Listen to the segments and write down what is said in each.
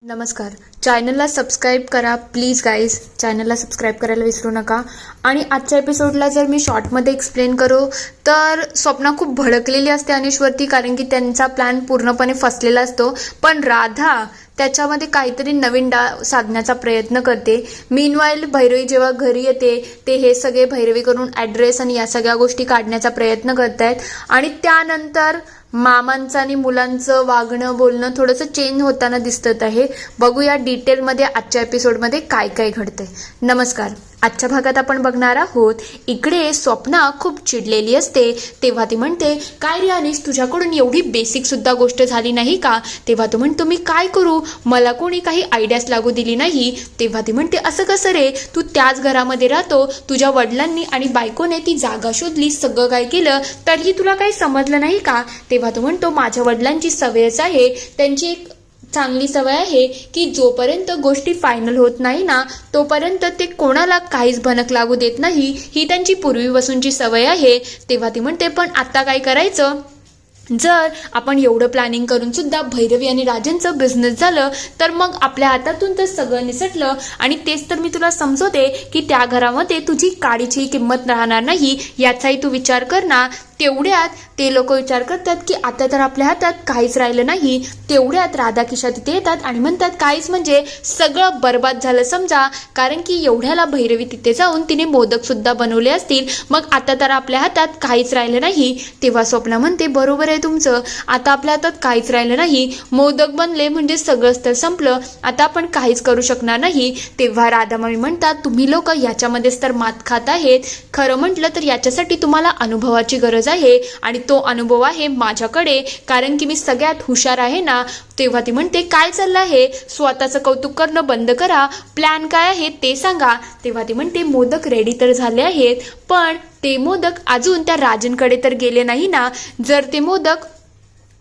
नमस्कार. चॅनलला सबस्क्राईब करा प्लीज गाईज. चॅनलला सबस्क्राईब करायला विसरू नका. आणि आजच्या एपिसोडला जर मी शॉर्टमध्ये एक्सप्लेन करू तर स्वप्ना खूप भडकलेली असते अनिशवरती, कारण की त्यांचा प्लॅन पूर्णपणे फसलेला असतो. पण राधा त्याच्यामध्ये काहीतरी नवीन साधण्याचा प्रयत्न करते. मीनवाईल भैरवी जेव्हा घरी येते ते हे सगळे भैरवीकडून ॲड्रेस आणि या सगळ्या गोष्टी काढण्याचा प्रयत्न करतायत. आणि त्यानंतर मामांचं आणि मुलांचं वागणं बोलणं थोडंसं चेंज होताना दिसत आहे. बघूया डिटेलमध्ये आजच्या एपिसोडमध्ये काय काय घडतंय. नमस्कार. आजच्या भागात आपण बघणार आहोत इकडे स्वप्ना खूप चिडलेली असते. तेव्हा ती म्हणते, काय रे अनिश, तुझ्याकडून एवढी बेसिक सुद्धा गोष्ट झाली नाही का? तेव्हा तू म्हणतो, मी काय करू, मला कोणी काही आयडियाच लागू दिली नाही. तेव्हा ती म्हणते, असं कसं रे, तू त्याच घरामध्ये राहतो, तुझ्या वडिलांनी आणि बायकोने ती जागा शोधली, सगळं काय केलं, तरीही तुला काही समजलं नाही का? तेव्हा तो म्हणतो, माझ्या वडिलांची सवयच आहे, त्यांची एक चांगली सवय आहे की जोपर्यंत गोष्टी फायनल होत नाही ना तोपर्यंत ते कोणाला काहीच भनक लागू देत नाही. ही त्यांची पूर्वीपासूनची सवय आहे. तेव्हा ती म्हणते, पण आता काय करायचं? जर आपण एवढं प्लॅनिंग करून सुद्धा भैरवी आणि राजनचं बिझनेस झालं तर मग आपल्या हातातून तर सगळं निसटलं. आणि तेच तर मी तुला समजवते की त्या घरामध्ये तुझी काडीची किंमत राहणार नाही. याचाही तू विचार कर ना. तेवढ्यात ते लोक विचार करतात की आता तर आपल्या हातात काहीच राहिलं नाही. तेवढ्यात राधाकिशा तिथे येतात आणि म्हणतात, काहीच म्हणजे सगळं बर्बाद झालं समजा, कारण की एवढ्याला भैरवी तिथे जाऊन तिने मोदक सुद्धा बनवले असतील, मग आता तर आपल्या हातात काहीच राहिलं नाही. तेव्हा स्वप्ना म्हणते, बरोबर आहे तुमचं, आता आपल्या हातात काहीच राहिलं नाही, मोदक बनले म्हणजे सगळंच तर संपलं, आता आपण काहीच करू शकणार नाही. तेव्हा राधामामी म्हणतात, तुम्ही लोक याच्यामध्येच तर मात खात आहेत. खरं म्हटलं तर याच्यासाठी तुम्हाला अनुभवाची गरज आहे आणि तो अनुभव आहे माझ्याकडे, कारण की मी सगळ्यात हुशार आहे ना. तेव्हा ती म्हणते, काय चाललं आहे, स्वतःचं कौतुक करणं बंद करा, प्लॅन काय आहे ते सांगा. तेव्हा ती म्हणते, मोदक रेडी तर झाले आहेत, पण ते मोदक अजून त्या राजनकडे तर गेले नाही ना. जर ते मोदक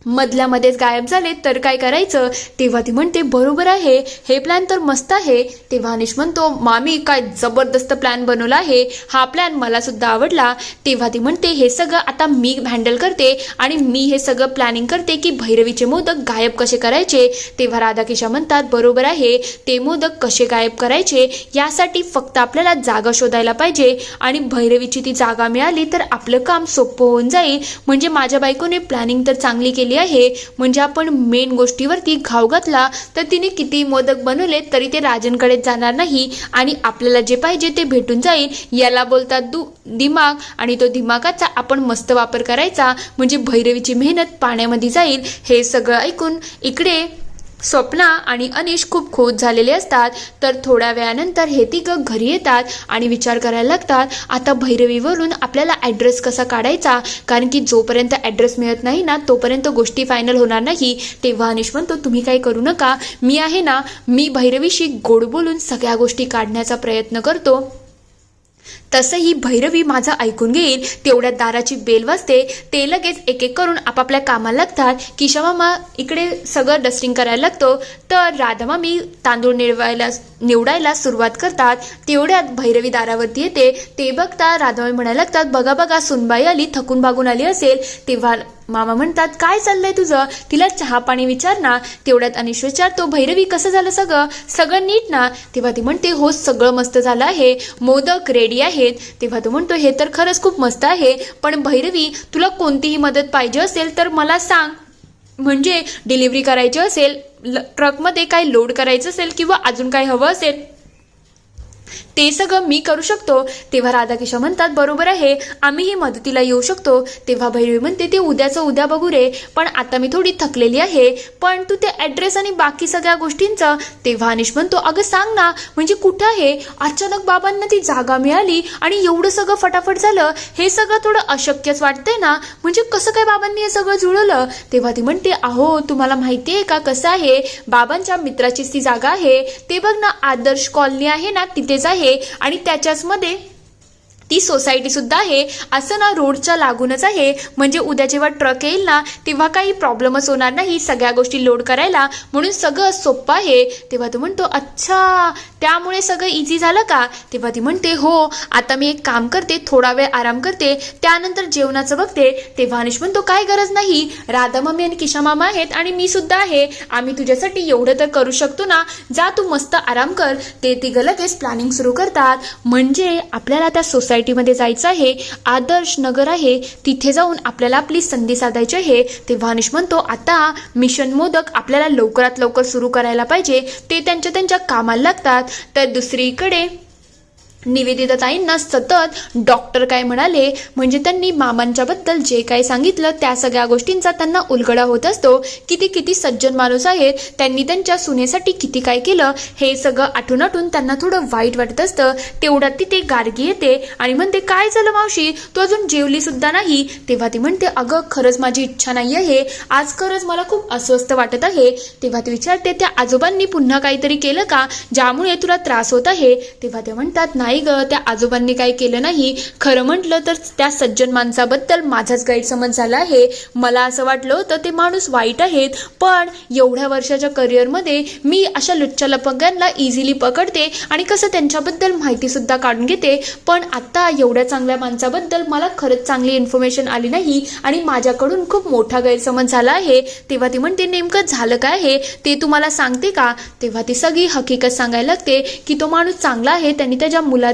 मधल्यामध्येच गायब झाले तर काय करायचं? तेव्हा ती म्हणते, बरोबर आहे, हे प्लॅन तर मस्त आहे. तेव्हा अनिश म्हणतो, मामी काय जबरदस्त प्लॅन बनवला आहे, हा प्लॅन मला सुद्धा आवडला. तेव्हा ती म्हणते, हे सगळं आता मी हँडल करते आणि मी हे सगळं प्लॅनिंग करते की भैरवीचे मोदक गायब कसे करायचे. तेव्हा राधाकिशा म्हणतात, बरोबर आहे, ते मोदक कसे गायब करायचे यासाठी फक्त आपल्याला जागा शोधायला पाहिजे आणि भैरवीची ती जागा मिळाली तर आपलं काम सोपं होऊन जाईल. म्हणजे माझ्या बायकोने प्लॅनिंग तर चांगली केली आहे, म्हणजे आपण मेन गोष्टीवरती घाव घातला तर तिने किती मोदक बनवले तरी ते राजनकडे जाणार नाही आणि आपल्याला जे पाहिजे ते भेटून जाईल. याला बोलतात दिमाग, आणि तो दिमागाचा आपण मस्त वापर करायचा, म्हणजे भैरवीची मेहनत पाण्यामध्ये जाईल. हे सगळं ऐकून इकडे स्वप्ना आणि अनिश खूप खुश झालेले असतात. तर थोड्या वेळानंतर हे तिघं घरी येतात आणि विचार करायला लागतात, आता भैरवीवरून आपल्याला ॲड्रेस कसा काढायचा, कारण की जोपर्यंत ॲड्रेस मिळत नाही ना तोपर्यंत गोष्टी फायनल होणार नाही. तेव्हा अनिश म्हणतो, तुम्ही काही करू नका, मी आहे ना, मी भैरवीशी गोड बोलून सगळ्या गोष्टी काढण्याचा प्रयत्न करतो. तसंही भैरवी माझं ऐकून घेईल. तेवढ्या दाराची बेल वाजते, ते लगेच एक एक करून आपापल्या कामाला लागतात. किशोमामा इकडे सगळं डस्टिंग करायला लागतो, तर राधामामी तांदूळ निवडायला सुरुवात करतात. तेवढ्यात भैरवी दारावरती येते. ते बघता राधामामी म्हणायला लागतात, बघा बघा, सुनबाई आली, थकून भागून आली असेल. तेव्हा मामा म्हणतात, काय चाललंय तुझं, तिला चहा पाणी विचार ना. तेवढ्यात अनिश विचारतो, भैरवी कसं झालं सगळं नीट ना? तेव्हा ती म्हणते, हो सगळं मस्त झालं आहे, मोदक रेडी आहेत. तेव्हा तो म्हणतो, हे तर खरंच खूप मस्त आहे, पण भैरवी तुला कोणतीही मदत पाहिजे असेल तर मला सांग, म्हणजे डिलिव्हरी करायची असेल, ट्रकमध्ये काही लोड करायचं असेल किंवा अजून काही हवं असेल ते सगळं मी करू शकतो. तेव्हा राधाकिशा म्हणतात, बरोबर आहे, आम्हीही मदतीला येऊ शकतो. तेव्हा भैरवी म्हणते, ते उद्याचं उद्या बघू रे, पण आता मी थोडी थकलेली आहे, पण तू ते ॲड्रेस आणि बाकी सगळ्या गोष्टींचं. तेव्हा अनिश म्हणतो, अगं सांग ना, म्हणजे कुठं आहे, अचानक बाबांना ती जागा मिळाली आणि एवढं सगळं फटाफट झालं, हे सगळं थोडं अशक्यच वाटतंय ना, म्हणजे कसं काय बाबांनी हे सगळं जुळवलं? तेव्हा ती म्हणते, अहो तुम्हाला माहिती आहे का कसं आहे, बाबांच्या मित्राचीच ती जागा आहे, ते बघ ना, आदर्श कॉलनी आहे ना तिथेच आहे आणि त्याच्याच मध्ये ती सोसायटी सुद्धा आहे असं ना रोडच्या लागूनच आहे, म्हणजे उद्या जेव्हा ट्रक येईल ना तेव्हा काही प्रॉब्लेमच होणार नाही सगळ्या गोष्टी लोड करायला, म्हणून सगळं सोपं आहे. तेव्हा तो म्हणतो अच्छा त्यामुळे सगळं इझी झालं का? तेव्हा ती म्हणते हो, आता मी एक काम करते, थोडा वेळ आराम करते, त्यानंतर जेवणाचं बघते. तेव्हा अनुष म्हणतो काय गरज नाही, राधा मम्मी आणि किशा मामा आहेत आणि मी सुद्धा आहे, आम्ही तुझ्यासाठी एवढं तर करू शकतो ना, जा तू मस्त आराम कर. ते तिघं लगेच प्लॅनिंग सुरू करतात. म्हणजे आपल्याला त्या सोसायटीमध्ये जायचं आहे, आदर्श नगर आहे, तिथे जाऊन आपल्याला आपली संधी साधायची आहे. तेव्हा अनुष म्हणतो आता मिशन मोदक आपल्याला लवकरात लवकर सुरू करायला पाहिजे. ते त्यांच्या कामाला लागतात. तर दुसरीकडे निवेदिता ताईंना सतत डॉक्टर काय म्हणाले, म्हणजे त्यांनी मामांच्याबद्दल जे काही सांगितलं त्या सगळ्या गोष्टींचा त्यांना उलगडा होत असतो. किती सज्जन माणूस आहेत, त्यांनी त्यांच्या सुनेसाठी किती काय केलं हे सगळं आठवून आठवून त्यांना थोडं वाईट वाटत असतं. तेवढ्यात तिथे गार्गी येते आणि म्हणते काय झालं मावशी, तू अजून जेवली सुद्धा नाही. तेव्हा ती म्हणते अगं खरंच माझी इच्छा नाही आहे, आज खरंच मला खूप अस्वस्थ वाटत आहे. तेव्हा ती विचारते त्या आजोबांनी पुन्हा काहीतरी केलं का ज्यामुळे तुला त्रास होत आहे? तेव्हा ते म्हणतात नाही ग, त्या आजोबांनी काही केलं नाही. खरं म्हटलं तर त्या सज्जन माणसाबद्दल माझाच गैरसमज झाला आहे. मला असं वाटलं होतं ते माणूस वाईट आहेत, पण एवढ्या वर्षाच्या करिअरमध्ये मी अशा लुच्च्या लपंग्यांना इझिली पकडते आणि कसं त्यांच्याबद्दल माहिती सुद्धा काढून घेते, पण आता एवढ्या चांगल्या माणसाबद्दल मला खरंच चांगली इन्फॉर्मेशन आली नाही आणि माझ्याकडून खूप मोठा गैरसमज झाला आहे. तेव्हा ती म्हणते नेमकं झालं काय आहे ते तुम्हाला सांगते का? तेव्हा ती सगळी हकीकत सांगायला लागते की तो माणूस चांगला आहे, त्यांनी त्याच्या मुलाचं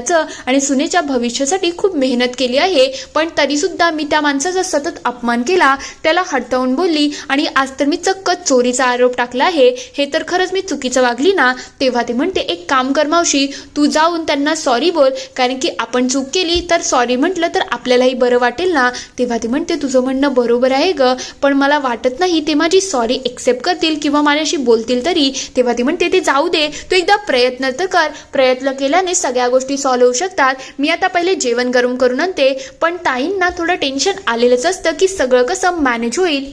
आणि सुनेच्या भविष्यासाठी खूप मेहनत केली आहे, पण तरी सुद्धा मी त्या माणसाचा सतत अपमान केला, त्याला हटवून बोलली आणि आज तर मी चक्क चोरीचा आरोप टाकला आहे. हे तर खरंच मी चुकीचं वागली ना? तेव्हा ते म्हणते एक काम कर मावशी, तू जाऊन त्यांना सॉरी बोल, कारण की आपण चूक केली तर सॉरी म्हटलं तर आपल्यालाही बरं वाटेल ना. तेव्हा ती म्हणते तुझं म्हणणं बरोबर आहे ग, पण मला वाटत नाही ते माझी सॉरी एक्सेप्ट करतील किंवा माझ्याशी बोलतील तरी. तेव्हा ती म्हणते ते जाऊ दे, तू एकदा प्रयत्न तर कर, प्रयत्न केल्याने सगळ्या गोष्टी सॉल्व्ह होऊ शकतात. मी आता पहिले जेवण गरम करून आणते. पण ताईंना थोडं टेन्शन आलेलंच असतं की सगळं कसं मॅनेज होईल.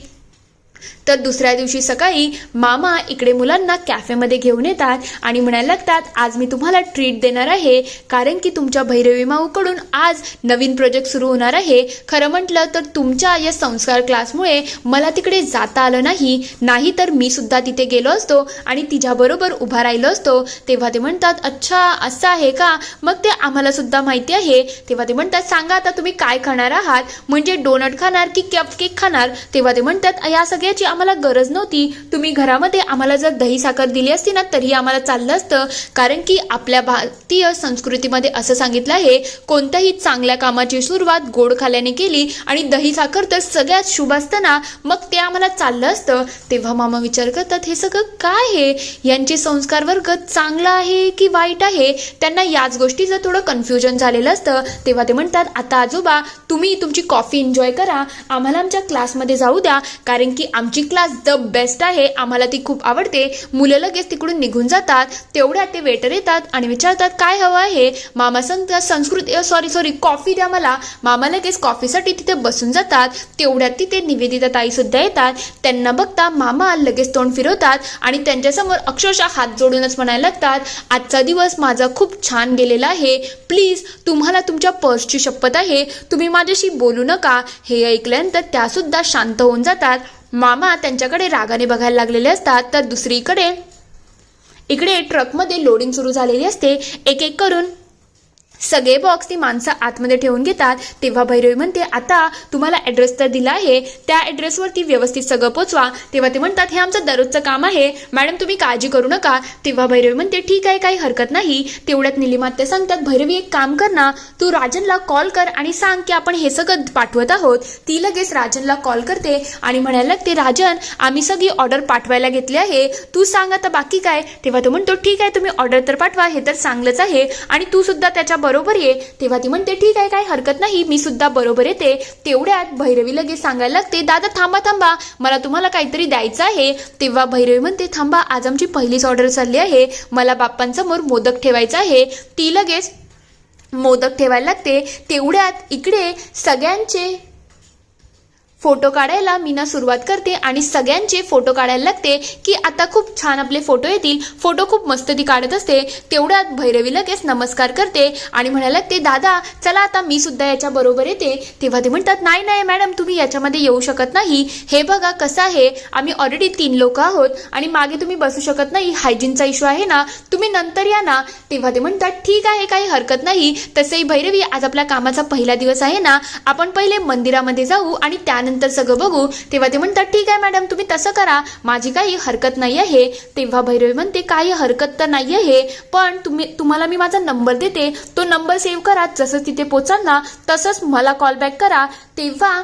तर दुसऱ्या दिवशी सकाळी मामा इकडे मुलांना कॅफेमध्ये घेऊन येतात आणि म्हणायला लागतात आज मी तुम्हाला ट्रीट देणार आहे, कारण की तुमच्या भैरवी माऊकडून आज नवीन प्रोजेक्ट सुरू होणार आहे. खरं म्हटलं तर तुमच्या या संस्कार क्लासमुळे मला तिकडे जाता आलं नाही तर मी सुद्धा तिथे गेलो असतो आणि तिच्याबरोबर उभा राहिलो असतो. तेव्हा ते म्हणतात अच्छा असं आहे का, मग ते आम्हाला सुद्धा माहिती आहे. तेव्हा ते म्हणतात सांगा आता तुम्ही काय खाणार आहात, म्हणजे डोनट खाणार की कप केक खाणार? तेव्हा ते म्हणतात या सगळ्याची आम्हाला गरज नव्हती, तुम्ही घरामध्ये आम्हाला जर दही साखर दिली असती ना तरी आम्हाला चाललं असतं, कारण की आपल्या भारतीय संस्कृतीमध्ये असं सांगितलं आहे कोणत्याही चांगल्या कामाची सुरुवात गोड खाल्याने केली आणि दही साखर तर सगळ्यात शुभ असतं ना, मग ते आम्हाला चाललं असतं. तेव्हा मामा विचार करतात हे सगळं काय आहे, यांचे संस्कार वर्ग चांगला आहे की वाईट आहे, त्यांना याच गोष्टीचं थोडं कन्फ्युजन झालेलं असतं. तेव्हा ते म्हणतात आता आजोबा तुम्ही तुमची कॉफी एन्जॉय करा, आम्हाला आमच्या क्लासमध्ये जाऊ द्या, कारण की आमची क्लास द बेस्ट आहे, आम्हाला ती खूप आवडते. मुलं लगेच तिकडून निघून जातात. तेवढ्यात ते वेटर येतात आणि विचारतात काय हवं आहे? मामा सांगतात संस्कृती सॉरी कॉफी द्या मला. मामा लगेच कॉफीसाठी तिथे बसून जातात. तेवढ्यात तिथे निवेदिता ताई सुद्धा येतात. त्यांना बघता मामा लगेच तोंड फिरवतात आणि त्यांच्यासमोर अक्षरशः हात जोडूनच म्हणायला लागतात आजचा दिवस माझा खूप छान गेलेला आहे, प्लीज तुम्हाला तुमच्या पर्सची शपथ आहे, तुम्ही माझ्याशी बोलू नका. हे ऐकल्यानंतर त्या सुद्धा शांत होऊन जातात. मामा त्यांच्याकडे रागाने बघायला लागलेले असतात. तर दुसरीकडे इकडे ट्रकमध्ये लोडिंग सुरू झालेली असते. एक एक करून सगळे बॉक्स ती माणसं आतमध्ये ठेवून घेतात. तेव्हा भैरवी म्हणते आता तुम्हाला ॲड्रेस तर दिला आहे, त्या ॲड्रेसवरती व्यवस्थित सगळं पोचवा. तेव्हा ते म्हणतात हे आमचं दररोजचं काम आहे मॅडम, तुम्ही काळजी करू नका. तेव्हा भैरवी म्हणते ठीक आहे काही हरकत नाही. तेवढ्यात निलिमाते सांगतात भैरवी एक काम कर ना, तू राजनला कॉल कर आणि सांग की आपण हे सगळं पाठवत आहोत. ती लगेच राजनला कॉल करते आणि म्हणायला लागते राजन आम्ही सगळी ऑर्डर पाठवायला घेतली आहे, तू सांग आता बाकी काय. तेव्हा तो म्हणतो ठीक आहे तुम्ही ऑर्डर तर पाठवा, हे तर चांगलंच आहे आणि तू सुद्धा त्याच्या बरोबर ये. तेव्हा ती म्हणते ठीक आहे काही हरकत नाही, मी सुद्धा बरोबर येते. तेवढ्यात भैरवी लगेच सांगायला लागते दादा थांबा मला तुम्हाला काहीतरी द्यायचं आहे. तेव्हा भैरवी म्हणते थांबा आज आमची पहिलीच ऑर्डर चालली आहे, मला बाप्पांसमोर मोदक ठेवायचा आहे. ती लगेच मोदक ठेवायला लागते. तेवढ्यात इकडे सगळ्यांचे फोटो काढायला मीना सुरुवात करते आणि सगळ्यांचे फोटो काढायला लागते की आता खूप छान आपले फोटो येतील. फोटो खूप मस्त ती काढत असते. तेवढ्यात भैरवी लगेच नमस्कार करते आणि म्हणायला लागते, दादा चला आता मी सुद्धा याच्या बरोबर येते. तेव्हा ते म्हणतात, नाही नाही मॅडम तुम्ही याच्यामध्ये येऊ शकत नाही. हे बघा कसं आहे, आम्ही ऑलरेडी 3 लोक आहोत आणि मागे तुम्ही बसू शकत नाही, हायजीनचा इश्यू आहे ना, तुम्ही नंतर या ना. तेव्हा ते म्हणतात, ठीक आहे काही हरकत नाही. तसंही भैरवी आज आपल्या कामाचा पहिला दिवस आहे ना, आपण पहिले मंदिरामध्ये जाऊ आणि त्यानंतर सगळं बघू. तेव्हा ते म्हणतात, ठीक आहे मॅडम तुम्ही तसं करा, माझी काही हरकत नाही आहे. तेव्हा भैरवी म्हणते, काही हरकत तर नाही आहे, पण तुम्हाला मी माझा नंबर देते, तो नंबर सेव्ह करा. जसं तिथे पोचाल ना तसंच मला कॉल बॅक करा. तेव्हा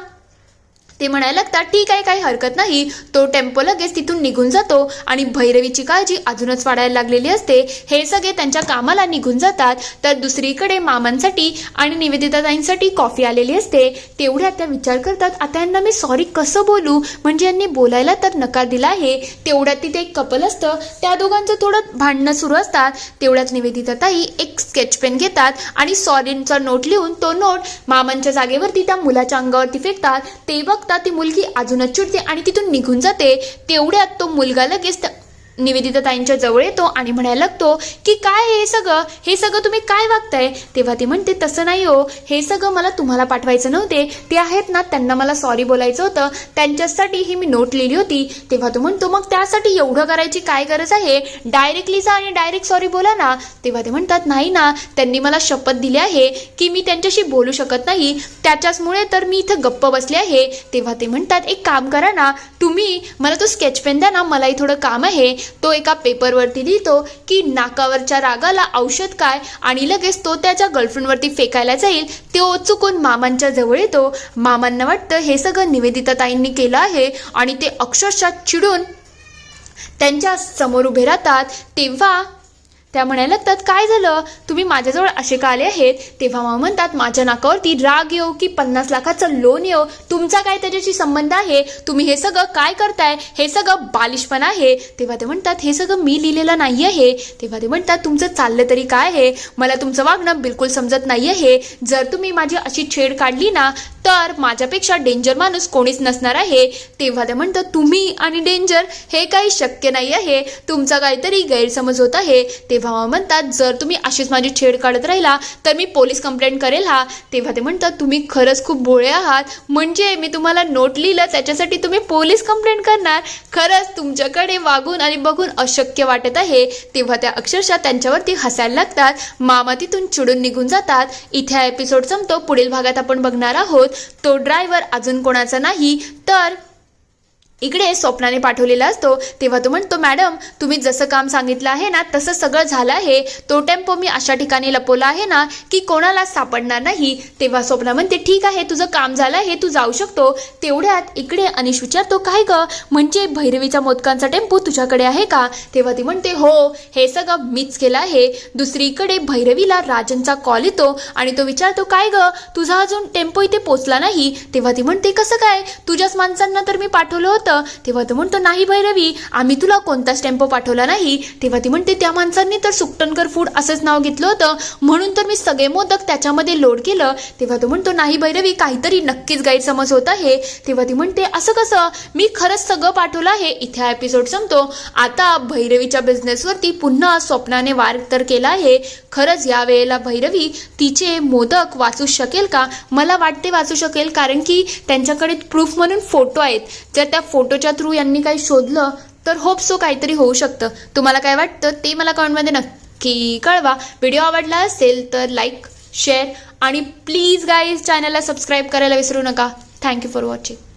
ते म्हणायला लागतात, ठीक आहे काही हरकत नाही. तो टेम्पो लगेच तिथून निघून जातो आणि भैरवीची काळजी अजूनच वाढायला लागलेली असते. हे सगळे त्यांच्या कामाला निघून जातात. तर दुसरीकडे मामांसाठी आणि निवेदिताताईंसाठी कॉफी आलेली असते. तेवढ्यात त्या विचार करतात, आता यांना मी सॉरी कसं बोलू, म्हणजे यांनी बोलायला तर नकार दिला आहे. तेवढ्यात तिथे एक कपल असतं, त्या दोघांचं थोडं भांडणं सुरू असतात. तेवढ्यात निवेदिताताई एक स्केच पेन घेतात आणि सॉरीचा नोट लिहून तो नोट मामांच्या जागेवरती त्या मुलाच्या अंगावरती फेकतात. ते ती मुलगी अजूनच चिडते आणि तिथून निघून जाते. तेवढ्यात तो मुलगा लगेच निवेदिताताईंच्या जवळ येतो आणि म्हणायला लागतो की काय हे सगळं तुम्ही काय वागताय. तेव्हा ती म्हणते, तसं नाही हो, हे सगळं मला तुम्हाला पाठवायचं नव्हते, ते आहेत ना त्यांना मला सॉरी बोलायचं होतं, त्यांच्यासाठी ही मी नोट लिहिली होती. तेव्हा तो म्हणतो, मग त्यासाठी एवढं करायची काय गरज आहे, डायरेक्टली जा आणि डायरेक्ट सॉरी बोला ना. तेव्हा ते म्हणतात, नाही ना, त्यांनी मला शपथ दिली आहे की मी त्यांच्याशी बोलू शकत नाही, त्याच्याचमुळे तर मी इथं गप्प बसले आहे. तेव्हा ते म्हणतात, एक काम करा ना, तुम्ही मला तो स्केच पेन द्या ना, मलाही थोडं काम आहे. तो एका पेपरवरती लिहितो की नाकावरच्या रागाला औषध काय, आणि लगेच तो त्याच्या गर्लफ्रेंडवरती फेकायला जाईल. तो चुकून मामांच्या जवळ येतो. मामांना वाटतं हे सगळं निवेदिताताईंनी केलं आहे आणि ते अक्षरशः चिडून त्यांच्या समोर उभे राहतात. तेव्हा त्या म्हणायला लागतात, काय झालं, तुम्ही माझ्याजवळ असे का आले आहेत. तेव्हा मामा म्हणतात, माझ्या नाकावरती राग येऊ की 50 लाखाचं लोन येऊ, तुमचा काय त्याच्याशी संबंध आहे, तुम्ही हे सगळं काय करताय, हे सगळं बालिशपणा आहे. तेव्हा ते म्हणतात, हे सगळं मी लिहिलेलं नाही आहे. तेव्हा ते म्हणतात, तुमचं चाललं तरी काय आहे, मला तुमचं वागणं बिलकुल समजत नाही आहे. जर तुम्ही माझी अशी छेड काढली ना तर माझ्यापेक्षा डेंजर माणूस कोणीच नसणार आहे. तेव्हा ते म्हणतात, तुम्ही आणि डेंजर हे काही शक्य नाही आहे, तुमचा काहीतरी गैरसमज होत आहे. तेव्हा म्हणतात, जर तुम्ही अशीच माझी छेड काढत राहिला तर मी पोलीस कंप्लेंट करेल हा. तेव्हा ते म्हणतात, तुम्ही खरंच खूप भोळे आहात, म्हणजे मी तुम्हाला नोट लिहिलं त्याच्यासाठी तुम्ही पोलीस कंप्लेंट करणार, खरंच तुमच्याकडे वागून आणि बघून अशक्य वाटत आहे. तेव्हा त्या अक्षरशः त्यांच्यावरती हसायला लागतात. मामा तिथून चिडून निघून जातात. इथे हा एपिसोड संपतो. पुढील भागात आपण बघणार आहोत तो ड्रायव्हर अजून कोणाचा नाही तर इकडे स्वप्नाने पाठवलेला असतो. तेव्हा तो म्हणतो, मॅडम तुम्ही जसं काम सांगितलं आहे ना तसं सगळं झालं आहे, तो टेम्पो मी अशा ठिकाणी लपवला आहे ना की कोणाला सापडणार नाही. तेव्हा स्वप्ना म्हणते, ठीक आहे तुझं काम झालं आहे, तू जाऊ शकतो. तेवढ्यात इकडे अनिश विचारतो, काय ग, म्हणजे भैरवीचा मोदकांचा टेम्पो तुझ्याकडे आहे का. तेव्हा ती म्हणते, हो हे सगळं मीच केलं आहे. दुसरीकडे भैरवीला राजनचा कॉल येतो आणि तो विचारतो, काय ग तुझा अजून टेम्पो इथे पोचला नाही. तेव्हा ती म्हणते, कसं काय, तुझ्याच माणसांना तर मी पाठवलं होतं. तेव्हा तो म्हणतो, नाही भैरवी आम्ही तुला कोणताच टेम्पो पाठवला नाही. तेव्हा ती म्हणते, त्या माणसांनी तर सुकटनकर फूड असंच नाव घेतलं होतं, म्हणून तर मी सगळे मोदक त्याच्यामध्ये लोड केलं. तेव्हा तो म्हणतो, नाही भैरवी काहीतरी नक्कीच गैरसमज होत आहे. तेव्हा ती म्हणते, असं कसं, मी खरंच सगळं पाठवलं आहे. इथे हा एपिसोड संपतो. आता भैरवीच्या बिझनेसवरती पुन्हा स्वप्नाने वार तर केला आहे. खरंच या वेळेला भैरवी तिचे मोदक वाचू शकेल का. मला वाटते वाचू शकेल, कारण की त्यांच्याकडे प्रूफ म्हणून फोटो आहेत. जर त्या फोटोच्या थ्रू यांनी काही शोधलं तर होप सो काहीतरी होऊ शकतं. तुम्हाला काय वाटतं ते मला कमेंटमध्ये नक्की कळवा. व्हिडिओ आवडला असेल तर लाईक शेअर आणि प्लीज गाईज चॅनलला सबस्क्राईब करायला विसरू नका. Thank you for watching.